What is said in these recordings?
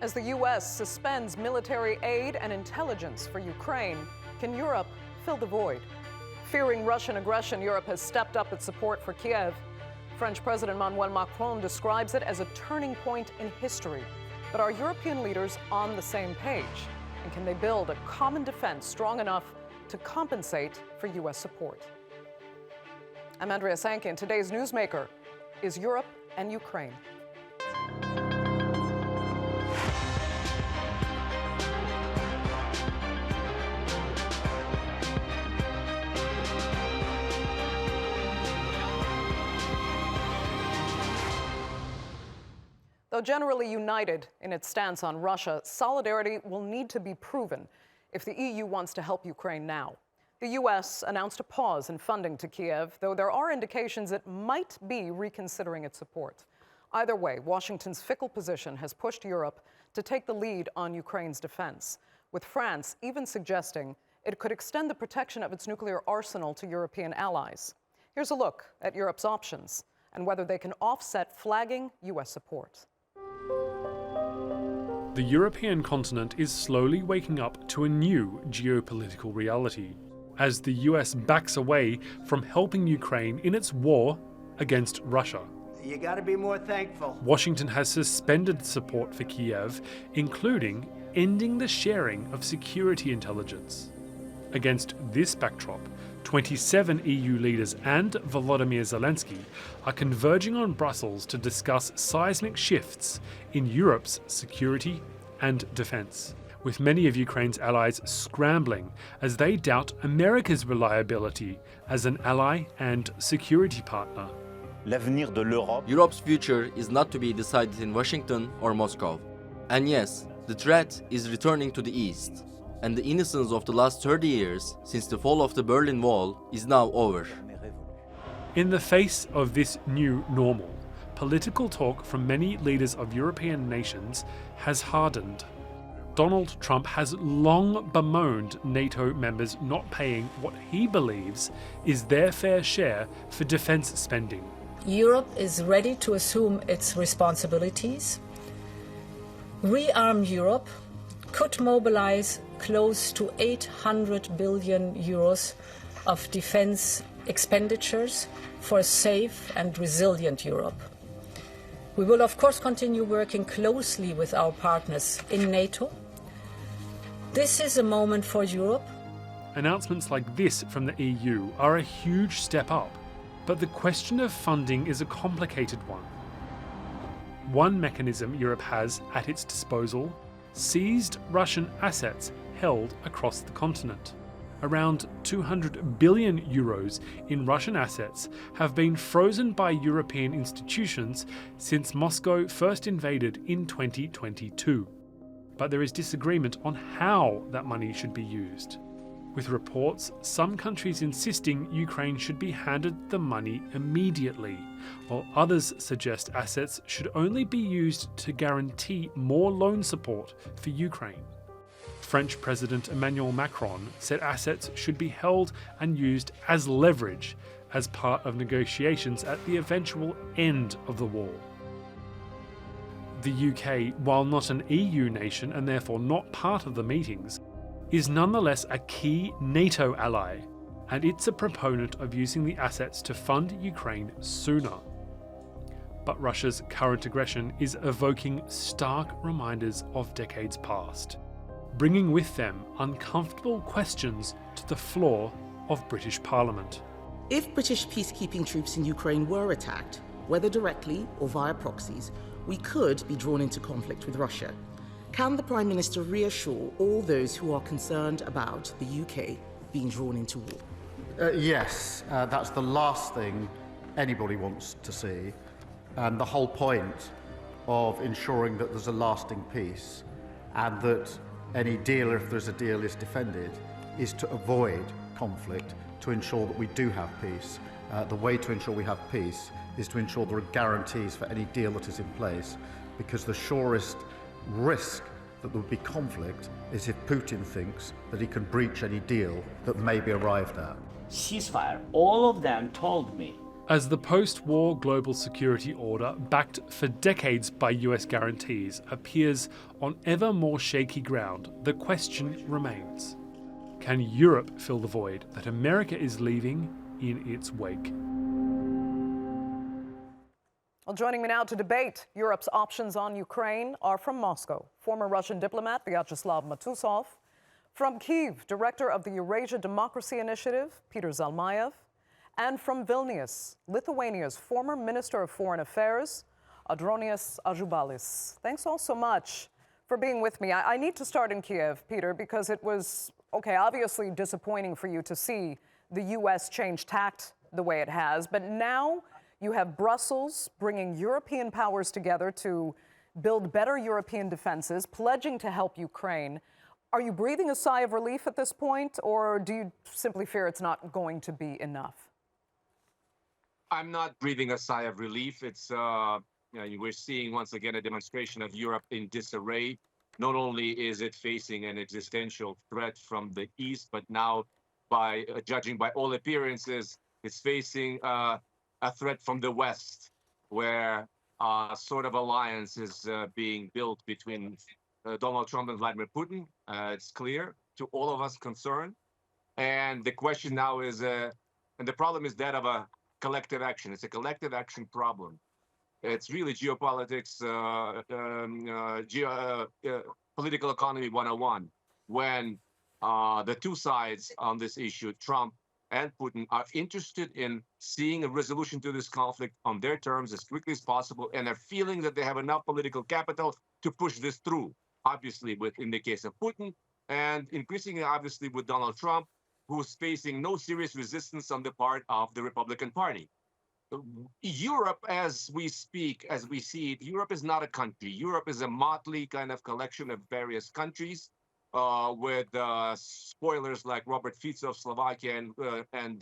As the U.S. suspends military aid and intelligence for Ukraine, can Europe fill the void? Fearing Russian aggression, Europe has stepped up its support for Kiev. French President Emmanuel Macron describes it as a turning point in history. But are European leaders on the same page? And can they build a common defense strong enough to compensate for U.S. support? I'm Andrea Sankey, and today's Newsmaker is Europe and Ukraine. Though generally united in its stance on Russia, solidarity will need to be proven if the EU wants to help Ukraine now. The U.S. announced a pause in funding to Kiev, though there are indications it might be reconsidering its support. Either way, Washington's fickle position has pushed Europe to take the lead on Ukraine's defense, with France even suggesting it could extend the protection of its nuclear arsenal to European allies. Here's a look at Europe's options and whether they can offset flagging U.S. support. The European continent is slowly waking up to a new geopolitical reality, as the US backs away from helping Ukraine in its war against Russia. You gotta be more thankful. Washington has suspended support for Kiev, including ending the sharing of security intelligence. Against this backdrop, 27 EU leaders and Volodymyr Zelensky are converging on Brussels to discuss seismic shifts in Europe's security and defence, with many of Ukraine's allies scrambling as they doubt America's reliability as an ally and security partner. L'avenir de l'Europe. Europe's future is not to be decided in Washington or Moscow. And yes, the threat is returning to the east. And the innocence of the last 30 years, since the fall of the Berlin Wall, is now over. In the face of this new normal, political talk from many leaders of European nations has hardened. Donald Trump has long bemoaned NATO members not paying what he believes is their fair share for defence spending. Europe is ready to assume its responsibilities. Rearm Europe could mobilize close to 800 billion euros of defense expenditures for a safe and resilient Europe. We will, of course, continue working closely with our partners in NATO. This is a moment for Europe. Announcements like this from the EU are a huge step up, but the question of funding is a complicated one. One mechanism Europe has at its disposal: seized Russian assets held across the continent. Around 200 billion euros in Russian assets have been frozen by European institutions since Moscow first invaded in 2022. But there is disagreement on how that money should be used, with reports some countries insisting Ukraine should be handed the money immediately, while others suggest assets should only be used to guarantee more loan support for Ukraine. French President Emmanuel Macron said assets should be held and used as leverage as part of negotiations at the eventual end of the war. The UK, while not an EU nation and therefore not part of the meetings, is nonetheless a key NATO ally, and it's a proponent of using the assets to fund Ukraine sooner. But Russia's current aggression is evoking stark reminders of decades past, bringing with them uncomfortable questions to the floor of British Parliament. If British peacekeeping troops in Ukraine were attacked, whether directly or via proxies, we could be drawn into conflict with Russia. Can the Prime Minister reassure all those who are concerned about the UK being drawn into war? Yes, that's the last thing anybody wants to see. And the whole point of ensuring that there's a lasting peace and that any deal, if there's a deal, is defended, is to avoid conflict, to ensure that we do have peace. The way to ensure we have peace is to ensure there are guarantees for any deal that is in place, because the surest risk that there would be conflict is if Putin thinks that he can breach any deal that may be arrived at. Ceasefire. All of them told me As the post-war global security order, backed for decades by US guarantees, appears on ever more shaky ground, the question remains: can Europe fill the void that America is leaving in its wake? Well, joining me now to debate Europe's options on Ukraine are from Moscow, former Russian diplomat Viacheslav Matuzov, from Kyiv, director of the Eurasia Democracy Initiative, Peter Zalmayev, and from Vilnius, Lithuania's former Minister of Foreign Affairs, Audronius Azubalis. Thanks all so much for being with me. I need to start in Kyiv, Peter, because it was, obviously disappointing for you to see the U.S. change tact the way it has, but now you have Brussels bringing European powers together to build better European defenses, pledging to help Ukraine. Are you breathing a sigh of relief at this point, or do you simply fear it's not going to be enough? I'm not breathing a sigh of relief. It's we're seeing once again a demonstration of Europe in disarray. Not only is it facing an existential threat from the east, but now, by judging by all appearances, it's facing a threat from the west, where a sort of alliance is being built between Donald Trump and Vladimir Putin. It's clear to all of us concerned. And the question now is, and the problem is that of a collective action. It's a collective action problem. It's really geopolitics, political economy 101, when the two sides on this issue, Trump and Putin, are interested in seeing a resolution to this conflict on their terms as quickly as possible, and are feeling that they have enough political capital to push this through. Obviously, in the case of Putin, and increasingly, obviously, with Donald Trump, who's facing no serious resistance on the part of the Republican Party. Europe, as we speak, as we see it, Europe is not a country. Europe is a motley kind of collection of various countries, with spoilers like Robert Fico of Slovakia and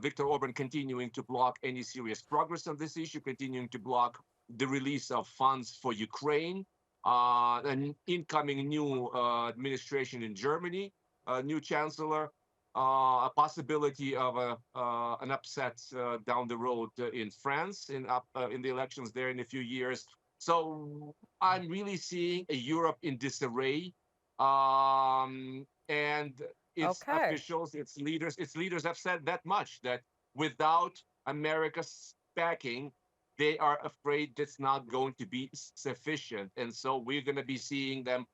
Viktor Orban continuing to block any serious progress on this issue, continuing to block the release of funds for Ukraine, an incoming new administration in Germany, a new chancellor, a possibility of an upset down the road in France in the elections there in a few years. So I'm really seeing a Europe in disarray, and its officials, its leaders have said that much, that without America's backing, they are afraid that's not going to be sufficient. And so we're going to be seeing them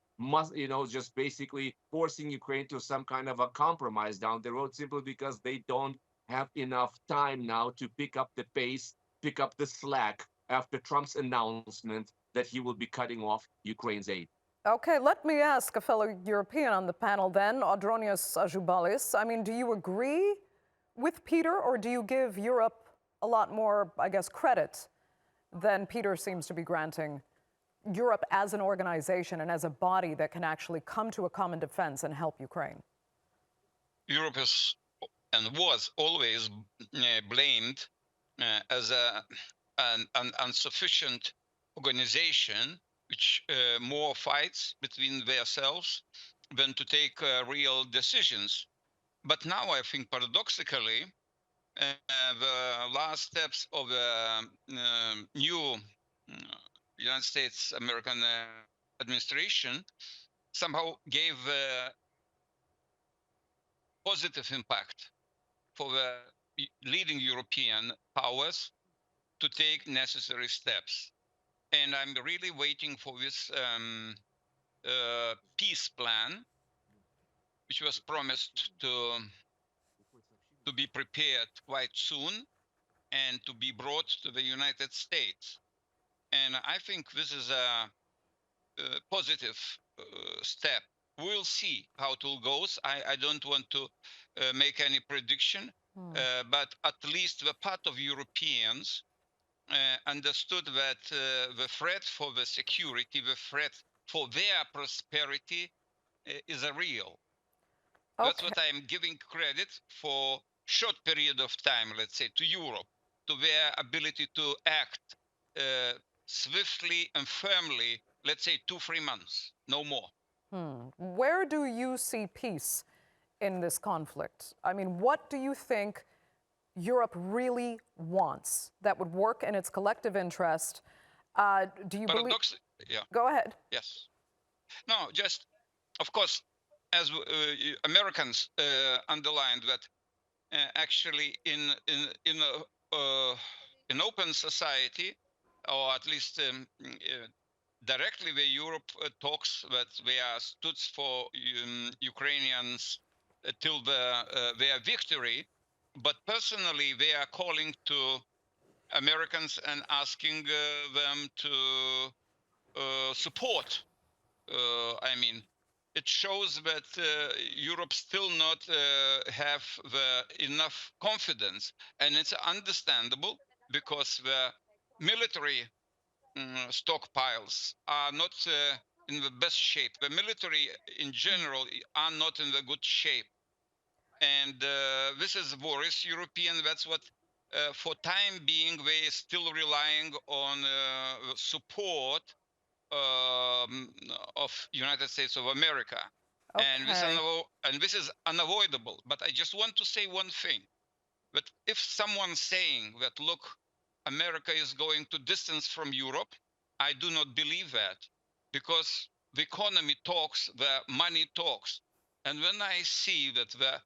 just basically forcing Ukraine to some kind of a compromise down the road, simply because they don't have enough time now to pick up the pace, pick up the slack after Trump's announcement that he will be cutting off Ukraine's aid. Okay, let me ask a fellow European on the panel then, Audronius Azubalis. I mean, do you agree with Peter, or do you give Europe a lot more, credit than Peter seems to be granting Europe as an organization and as a body that can actually come to a common defense and help Ukraine? Europe is and was always blamed as an insufficient organization, which more fights between themselves than to take real decisions. But now I think paradoxically, the last steps of the new United States American administration somehow gave a positive impact for the leading European powers to take necessary steps. And I'm really waiting for this peace plan, which was promised to be prepared quite soon and to be brought to the United States. And I think this is a positive step. We'll see how it all goes. I don't want to make any prediction, but at least the part of Europeans understood that the threat for the security, the threat for their prosperity is a real. Okay. That's what I'm giving credit for short period of time, let's say, to Europe, to their ability to act swiftly and firmly, let's say 2-3 months, no more. Where do you see peace in this conflict? I mean, what do you think Europe really wants that would work in its collective interest? Do you believe? Yeah. Go ahead. Yes. No, just, of course, as Americans underlined that actually in an open society, or at least directly where Europe talks that they are stood for Ukrainians till their victory, but personally they are calling to Americans and asking them to support. I mean, it shows that Europe still not have enough confidence, and it's understandable because the military stockpiles are not in the best shape. The military in general are not in the good shape, and this is worries European. That's what for time being they still relying on support of United States of America. Okay. And this is unavoidable. But I just want to say one thing, that if someone's saying that, look, America is going to distance from Europe, I do not believe that, because the economy talks, the money talks. And when I see that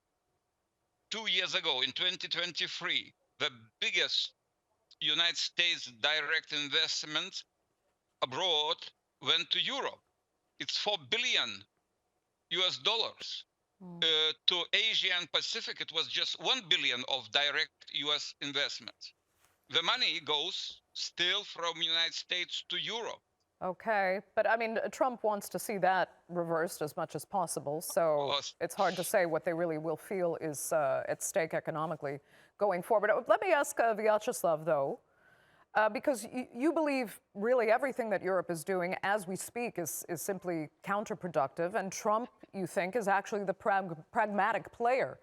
2 years ago, in 2023, the biggest United States direct investment abroad went to Europe. It's $4 billion. To Asia and Pacific, it was just $1 billion of direct US investments. The money goes still from United States to Europe. Okay, but I mean, Trump wants to see that reversed as much as possible, so it's hard to say what they really will feel is at stake economically going forward. Let me ask Vyacheslav, though, because you believe really everything that Europe is doing as we speak is simply counterproductive, and Trump, you think, is actually the pragmatic player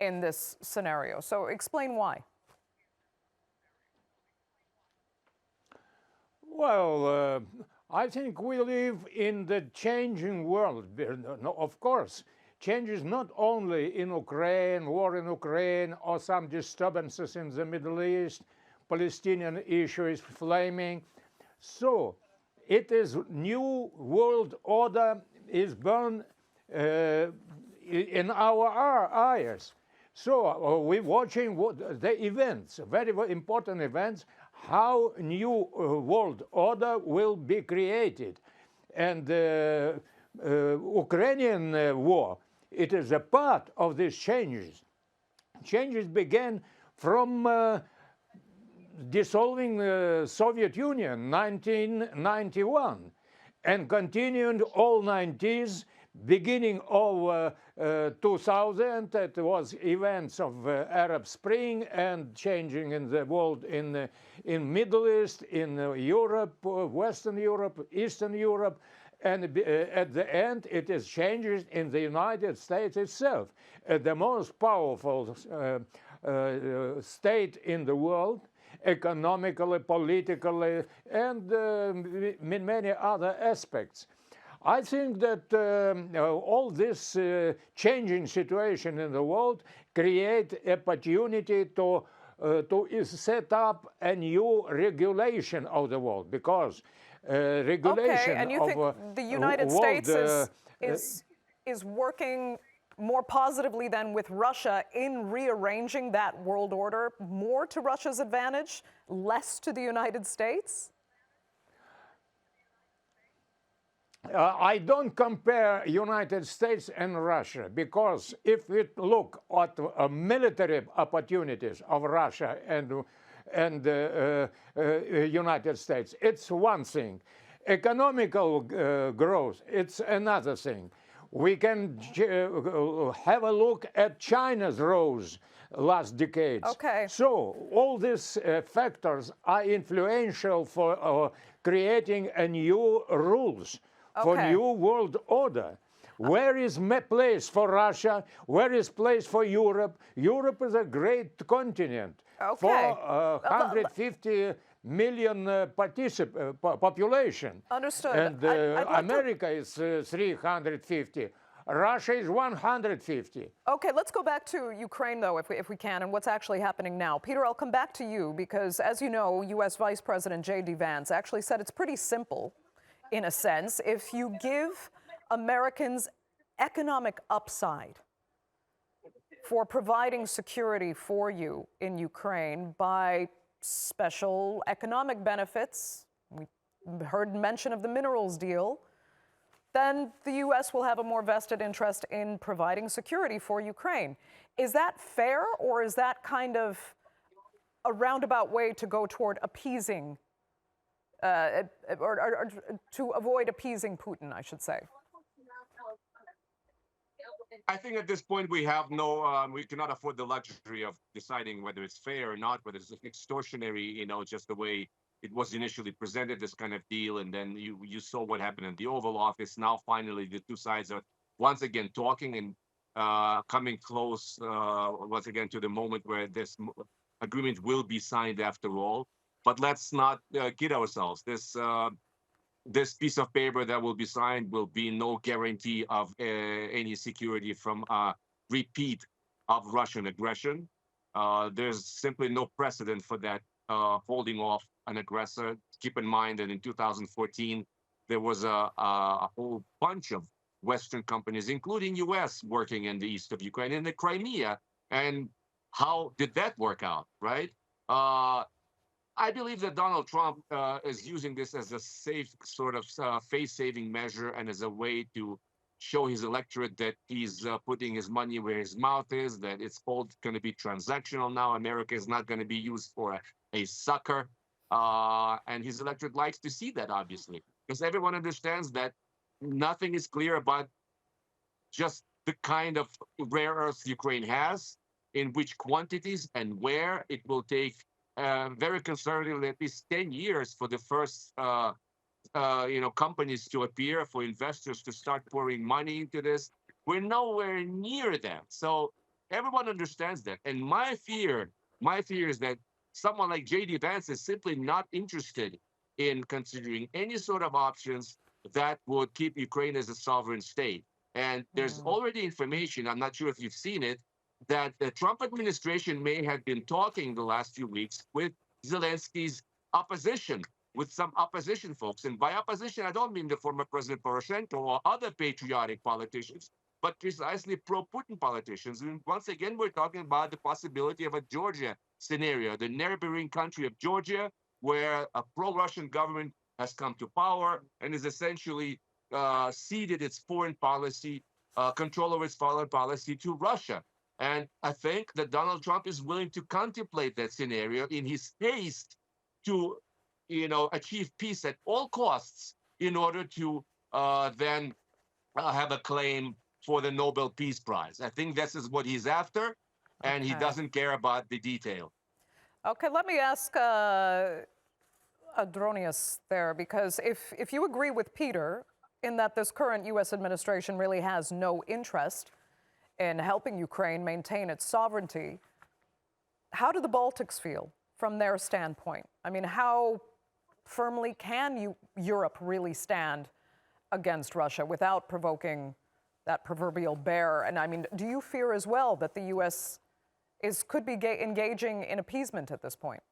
in this scenario. So explain why. Well, I think we live in the changing world. Of course, changes not only in Ukraine, war in Ukraine, or some disturbances in the Middle East. Palestinian issue is flaming. So it is new world order is born in our eyes. So we're watching the events, very, very important events, how new world order will be created. And Ukrainian war, it is a part of these changes. Changes began from dissolving the Soviet Union 1991 and continued all 90s, beginning of 2000. It was events of Arab Spring and changing in the world in Middle East, in Europe, Western Europe, Eastern Europe, and at the end it is changes in the United States itself, the most powerful state in the world, economically, politically, and in many other aspects. I think that all this changing situation in the world create opportunity to set up a new regulation of the world, because regulation and you think the United States is working more positively than with Russia in rearranging that world order, more to Russia's advantage, less to the United States? I don't compare United States and Russia, because if we look at military opportunities of Russia and United States, it's one thing. Economical growth, it's another thing. We can have a look at China's rise last decades. Okay. So all these factors are influential for creating a new rules, for new world order. Where is place for Russia? Where is place for Europe? Europe is a great continent. Okay. 450 million population. Understood. And America is 350. Russia is 150. Okay, let's go back to Ukraine, though, if we can, and what's actually happening now. Peter, I'll come back to you because, as you know, U.S. Vice President J.D. Vance actually said it's pretty simple, in a sense. If you give Americans economic upside for providing security for you in Ukraine by special economic benefits, we heard mention of the minerals deal, then the U.S. will have a more vested interest in providing security for Ukraine. Is that fair, or is that kind of a roundabout way to go toward appeasing, or to avoid appeasing Putin, I should say? I think at this point we have no, we cannot afford the luxury of deciding whether it's fair or not, whether it's extortionary, you know, just the way it was initially presented, this kind of deal, and then you saw what happened in the Oval Office. Now, finally, the two sides are once again talking and coming close once again to the moment where this agreement will be signed after all. But let's not kid ourselves. This piece of paper that will be signed will be no guarantee of any security from a repeat of Russian aggression. There's simply no precedent for that holding off an aggressor. Keep in mind that in 2014, there was a whole bunch of Western companies, including U.S., working in the east of Ukraine, in the Crimea. And how did that work out, right? I believe that Donald Trump is using this as a safe sort of face-saving measure and as a way to show his electorate that he's putting his money where his mouth is, that it's all going to be transactional now. America is not going to be used for a sucker. And his electorate likes to see that, obviously, because everyone understands that nothing is clear about just the kind of rare earths Ukraine has, in which quantities and where. It will take very conservatively at least 10 years for the first companies to appear, for investors to start pouring money into this. We're nowhere near that. So everyone understands that. And my fear is that someone like J.D. Vance is simply not interested in considering any sort of options that would keep Ukraine as a sovereign state. And there's already information, I'm not sure if you've seen it, that the Trump administration may have been talking the last few weeks with Zelensky's opposition, with some opposition folks. And by opposition, I don't mean the former President Poroshenko or other patriotic politicians, but precisely pro-Putin politicians. And once again, we're talking about the possibility of a Georgia scenario, the neighboring country of Georgia, where a pro-Russian government has come to power and is essentially ceded its foreign policy, control over its foreign policy to Russia. And I think that Donald Trump is willing to contemplate that scenario in his haste to, achieve peace at all costs in order to then have a claim for the Nobel Peace Prize. I think this is what he's after, and he doesn't care about the detail. Okay, let me ask Audronius there, because if you agree with Peter in that this current U.S. administration really has no interest in helping Ukraine maintain its sovereignty, how do the Baltics feel from their standpoint? I mean, how firmly can Europe really stand against Russia without provoking that proverbial bear? And I mean, do you fear as well that the U.S. could be engaging in appeasement at this point?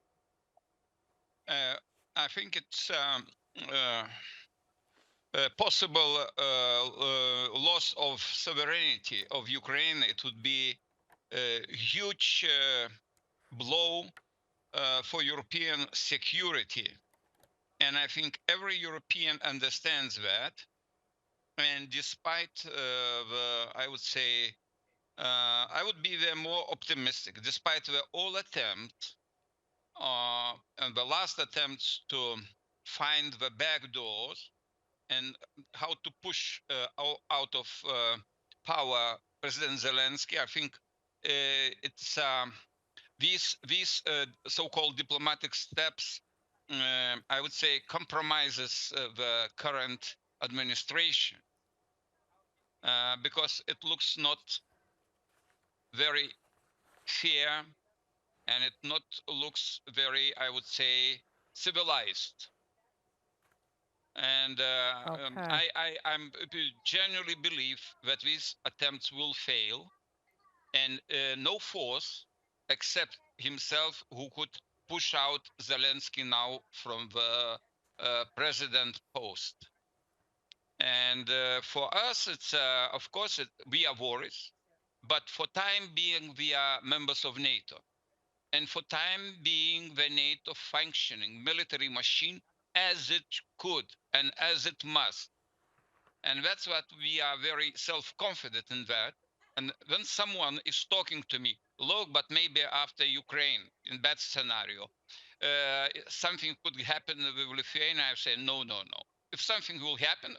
I think it's possible loss of sovereignty of Ukraine. It would be a huge blow for European security. And I think every European understands that. And despite I would say, I would be the more optimistic, despite the all attempts and the last attempts to find the back doors and how to push out of power President Zelensky. I think it's these so-called diplomatic steps, I would say, compromises the current administration because it looks not very fair, and it not looks very, I would say, civilized. And I genuinely believe that these attempts will fail, and no force except himself who could push out Zelensky now from the president post. And for us, it's of course we are worried, but for time being we are members of NATO, and for time being the NATO functioning military machine as it could and as it must. And that's what we are very self-confident in that. And when someone is talking to me, look, but maybe after Ukraine, in that scenario, something could happen with Lithuania, I say, no, no, no. If something will happen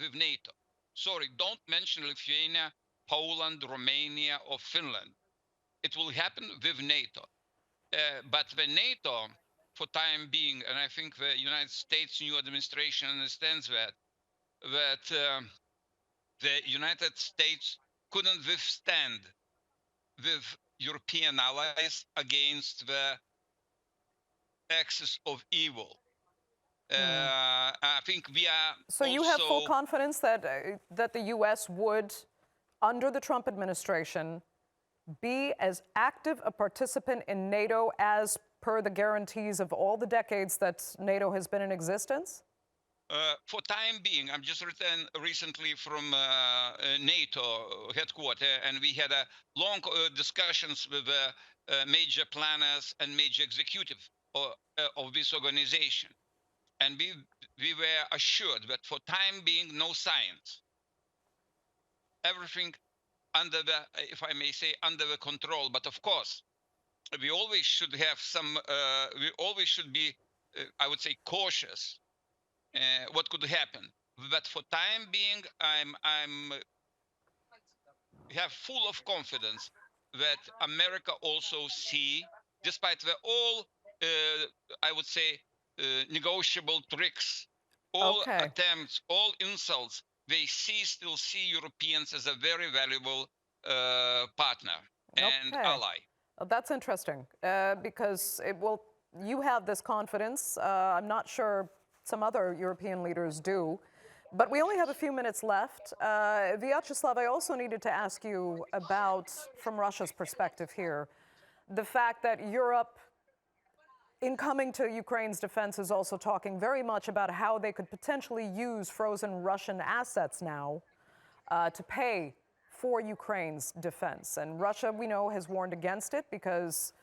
with NATO. Sorry, don't mention Lithuania, Poland, Romania, or Finland. It will happen with NATO. But the NATO, for time being, and I think the United States new administration understands that the United States couldn't withstand with European allies against the axis of evil. I think we are. So you have full confidence that that the U.S. would, under the Trump administration, be as active a participant in NATO as per the guarantees of all the decades that NATO has been in existence? For time being, I'm just returned recently from NATO headquarters, and we had a long discussions with major planners and major executives of this organization. And we were assured that for time being, no science. Everything under the, if I may say, under the control. But of course, we always should have some, we always should be, I would say, cautious. What could happen? But for time being, I'm have full of confidence that America also see, despite the all, I would say, negotiable tricks, all attempts, all insults, they still see Europeans as a very valuable partner and ally. Well, that's interesting because it will. You have this confidence. I'm not sure some other European leaders do, but we only have a few minutes left. Vyacheslav, I also needed to ask you about, from Russia's perspective here, the fact that Europe, in coming to Ukraine's defense, is also talking very much about how they could potentially use frozen Russian assets now to pay for Ukraine's defense. And Russia, we know, has warned against it because,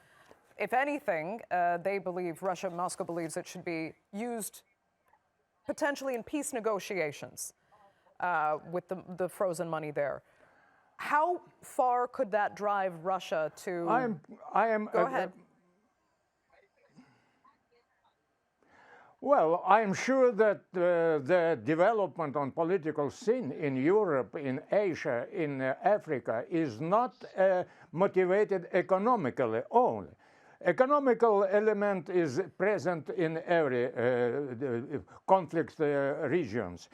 if anything, they believe, Moscow believes it should be used potentially in peace negotiations with the frozen money there. How far could that drive Russia to... Go ahead. Well, I'm sure that the development on political scene in Europe, in Asia, in Africa is not motivated economically only. Economical element is present in every conflict regions,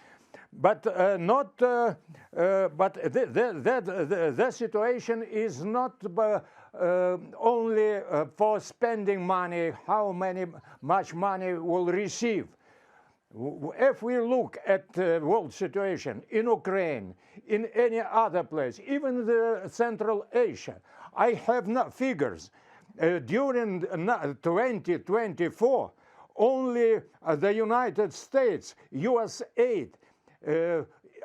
but not. But the situation is not only for spending money. How much money will receive? If we look at the world situation in Ukraine, in any other place, even the Central Asia, I have not figures. During 2024, only the United States, US aid,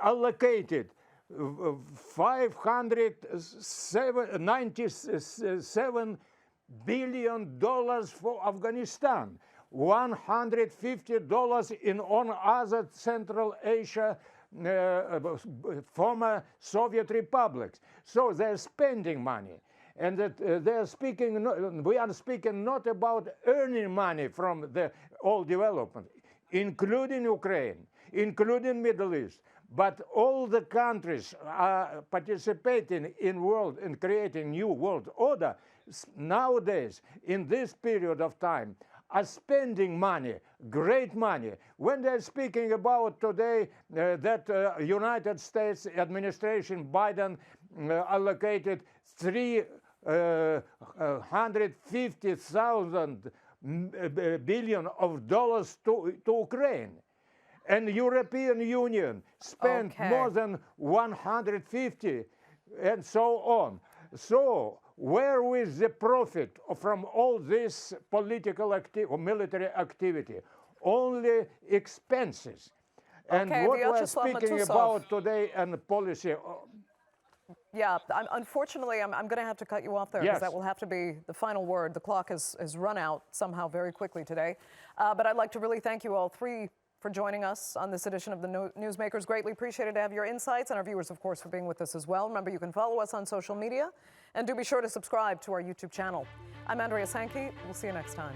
allocated $597 billion for Afghanistan, $150 in on other Central Asia, former Soviet republics. So they're spending money. And that they're speaking, we are speaking not about earning money from the all development, including Ukraine, including Middle East, but all the countries are participating in world and creating new world order nowadays in this period of time are spending money, great money. When they're speaking about today that United States administration, Biden allocated $350,000 billion to Ukraine. And the European Union spent more than 150, and so on. So where is the profit from all this political or military activity? Only expenses. And what we're speaking about today and policy. Yeah, unfortunately, I'm going to have to cut you off there because that will have to be the final word. The clock has run out somehow very quickly today. But I'd like to really thank you all three for joining us on this edition of the Newsmakers. Greatly appreciated to have your insights, and our viewers, of course, for being with us as well. Remember, you can follow us on social media, and do be sure to subscribe to our YouTube channel. I'm Andrea Sankey. We'll see you next time.